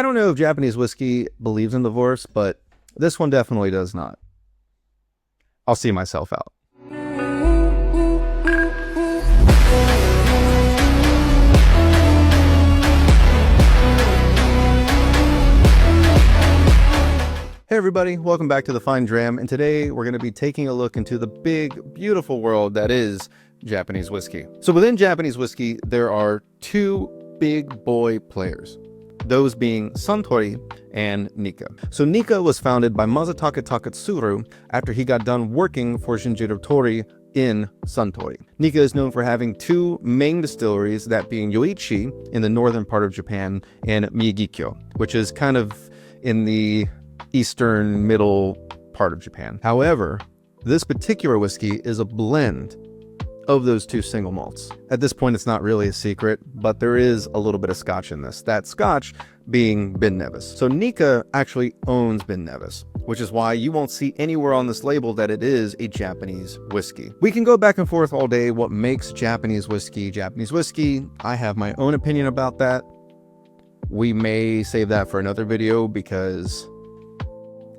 don't know if Japanese whiskey believes in divorce, but this one definitely does not. I'll see myself out. Hey everybody, welcome back to The Fine Dram, and today we're going to be taking a look into the big, beautiful world that is Japanese whiskey. So within Japanese whiskey, there are two big boy players, those being Suntory and Nikka. So Nikka was founded by Masataka Takatsuru after he got done working for Shinjiro Tori in Suntory. Nikka is known for having two main distilleries, that being Yoichi in the northern part of Japan and Miyagikyo, which is kind of in the eastern middle part of Japan. However, this particular whiskey is a blend of those two single malts. At this point, it's not really a secret, but there is a little bit of scotch in this. That scotch being Ben Nevis. So Nikka actually owns Ben Nevis, which is why you won't see anywhere on this label that it is a Japanese whiskey. We can go back and forth all day what makes Japanese whiskey Japanese whiskey. I have my own opinion about that. We may save that for another video because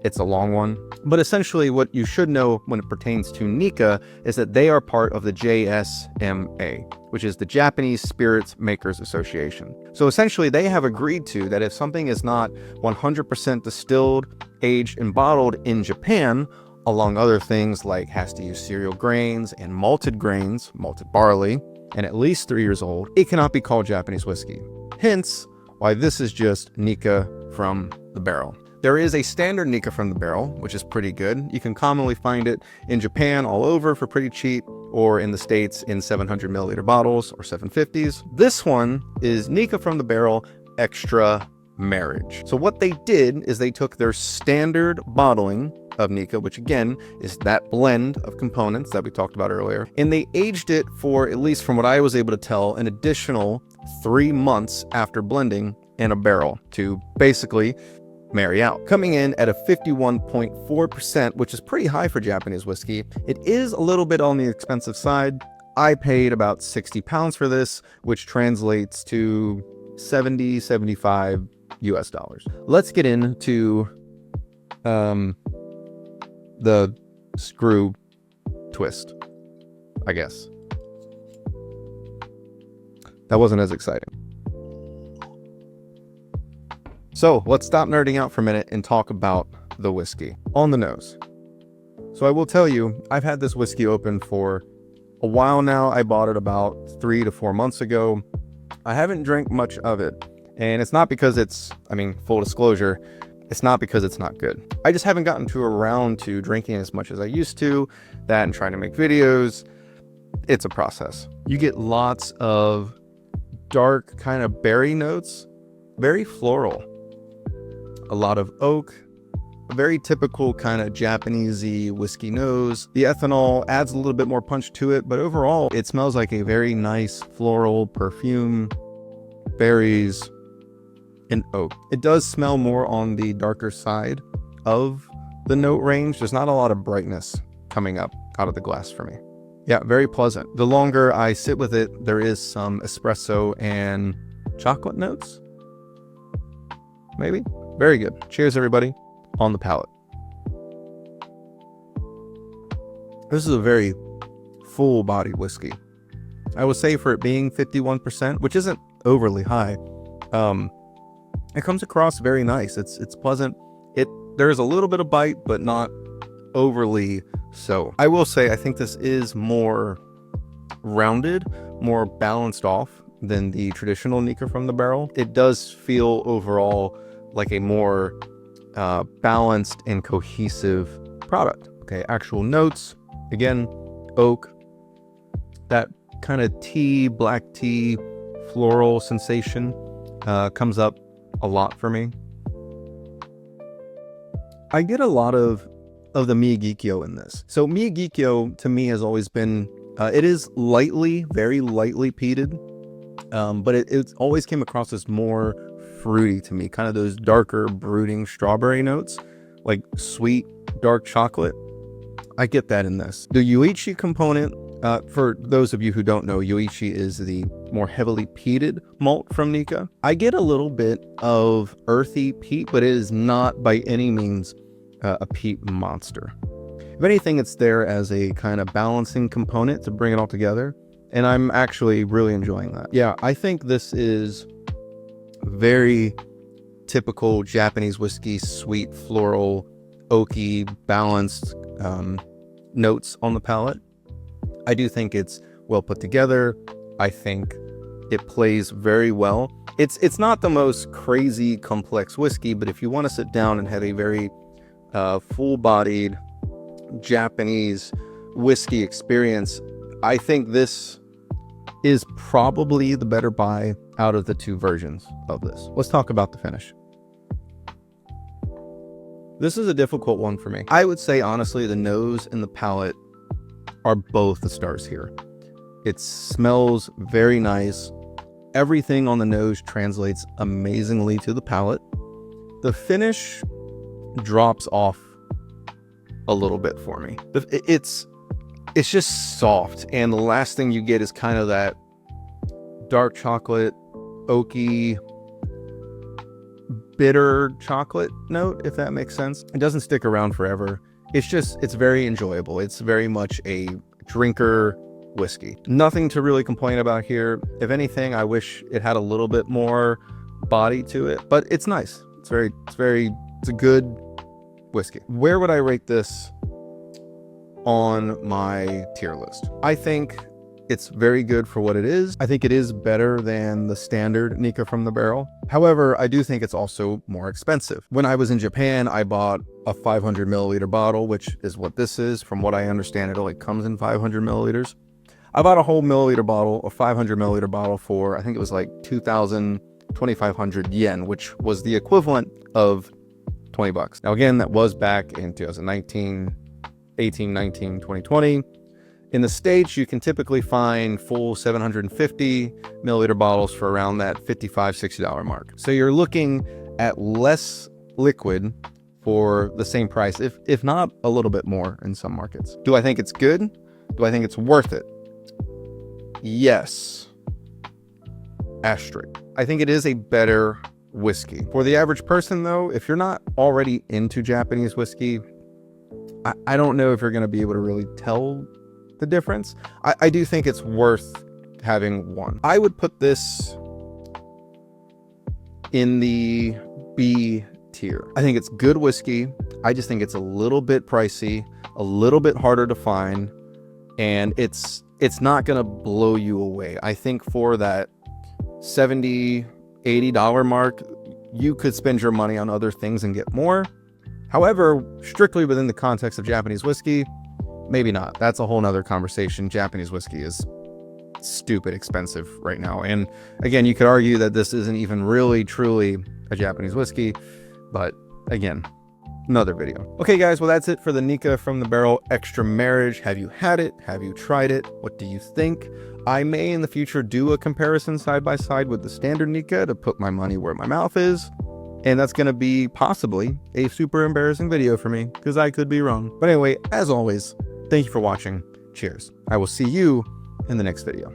it's a long one. But essentially what you should know when it pertains to Nikka is that they are part of the JSMA, which is the Japanese Spirits Makers Association. So essentially they have agreed to that if something is not 100% distilled, aged, and bottled in Japan, along other things like has to use cereal grains and malted grains, malted barley, and at least 3 years old, it cannot be called Japanese whiskey. Hence why this is just Nikka from the barrel. There is a standard Nikka from the barrel, which is pretty good. You can commonly find it in Japan all over for pretty cheap, or in the States in 700 milliliter bottles or 750s. This one is Nikka from the barrel extra marriage. So what they did is they took their standard bottling of Nikka, which again is that blend of components that we talked about earlier, and they aged it for, at least from what I was able to tell, an additional 3 months after blending in a barrel to basically marry out. Coming in at a 51.4%, which is pretty high for Japanese whiskey. It is a little bit on the expensive side. I paid about 60 pounds for this, which translates to 75 US dollars. Let's get into the screw twist, I guess. That wasn't as exciting. So let's stop nerding out for a minute and talk about the whiskey. On the nose. So I will tell you, I've had this whiskey open for a while now. I bought it about 3 to 4 months ago. I haven't drank much of it. And it's not because it's, full disclosure, it's not because it's not good. I just haven't gotten around to drinking as much as I used to. That and trying to make videos, it's a process. You get lots of dark kind of berry notes, very floral. A lot of oak, a very typical kind of Japanese-y whiskey nose. The ethanol adds a little bit more punch to it, but overall it smells like a very nice floral perfume, berries, and oak. It does smell more on the darker side of the note range. There's not a lot of brightness coming up out of the glass for me. Yeah, very pleasant. The longer I sit with it, there is some espresso and chocolate notes, maybe. Very good. Cheers, everybody, on the palate. This is a very full-bodied whiskey. I would say for it being 51%, which isn't overly high, it comes across very nice. It's pleasant. There's a little bit of bite, but not overly so. I will say I think this is more rounded, more balanced off than the traditional Nikka from the barrel. It does feel overall like a more balanced and cohesive product. Okay, actual notes, again, oak, that kind of tea, black tea, floral sensation comes up a lot for me. I get a lot of the Miyagikyo in this. So Miyagikyo to me has always been, it is lightly, very lightly peated, but it always came across as more fruity to me, kind of those darker brooding strawberry notes, like sweet dark chocolate. I get that in this. The Yoichi component For those of you who don't know, Yoichi is the more heavily peated malt from Nikka. I get a little bit of earthy peat, but it is not by any means a peat monster. If anything, it's there as a kind of balancing component to bring it all together, and I'm actually really enjoying that. Yeah, I think this is very typical Japanese whiskey, sweet, floral, oaky, balanced notes on the palate. I do think it's well put together. I think it plays very well. It's not the most crazy complex whiskey, but if you want to sit down and have a very full-bodied Japanese whiskey experience, I think this is probably the better buy out of the two versions of this. Let's talk about the finish. This is a difficult one for me. I would say, honestly, the nose and the palate are both the stars here. It smells very nice. Everything on the nose translates amazingly to the palate. The finish drops off a little bit for me. It's just soft, and the last thing you get is kind of that dark chocolate, oaky, bitter chocolate note, if that makes sense. It doesn't stick around forever. It's very enjoyable. It's very much a drinker whiskey. Nothing to really complain about here. If anything, I wish it had a little bit more body to it, but it's nice. It's a good whiskey. Where would I rate this on my tier list? I think it's very good for what it is. I think it is better than the standard Nikka from the barrel. However, I do think it's also more expensive. When I was in Japan, I bought a 500 milliliter bottle, which is what this is. From what I understand, it only comes in 500 milliliters. I bought a whole milliliter bottle, a 500 milliliter bottle for, I think it was like 2,500 yen, which was the equivalent of 20 bucks. Now again, that was back in 2019, 18, 19, 2020. In the States, you can typically find full 750 milliliter bottles for around that $55, $60 mark. So you're looking at less liquid for the same price, if not a little bit more in some markets. Do I think it's good? Do I think it's worth it? Yes. Asterisk. I think it is a better whiskey. For the average person though, if you're not already into Japanese whiskey, I don't know if you're going to be able to really tell the difference. I do think it's worth having one. I would put this in the B tier. I think it's good whiskey. I just think it's a little bit pricey, a little bit harder to find, and it's not gonna blow you away. I think for that $70, $80 mark, you could spend your money on other things and get more. However, strictly within the context of Japanese whiskey, maybe not. That's a whole nother conversation. Japanese whiskey is stupid expensive right now. And again, you could argue that this isn't even really truly a Japanese whiskey, but again, another video. Okay guys, well that's it for the Nikka from the barrel extra marriage. Have you had it? Have you tried it? What do you think? I may in the future do a comparison side by side with the standard Nikka to put my money where my mouth is. And that's going to be possibly a super embarrassing video for me because I could be wrong. But anyway, as always, thank you for watching. Cheers. I will see you in the next video.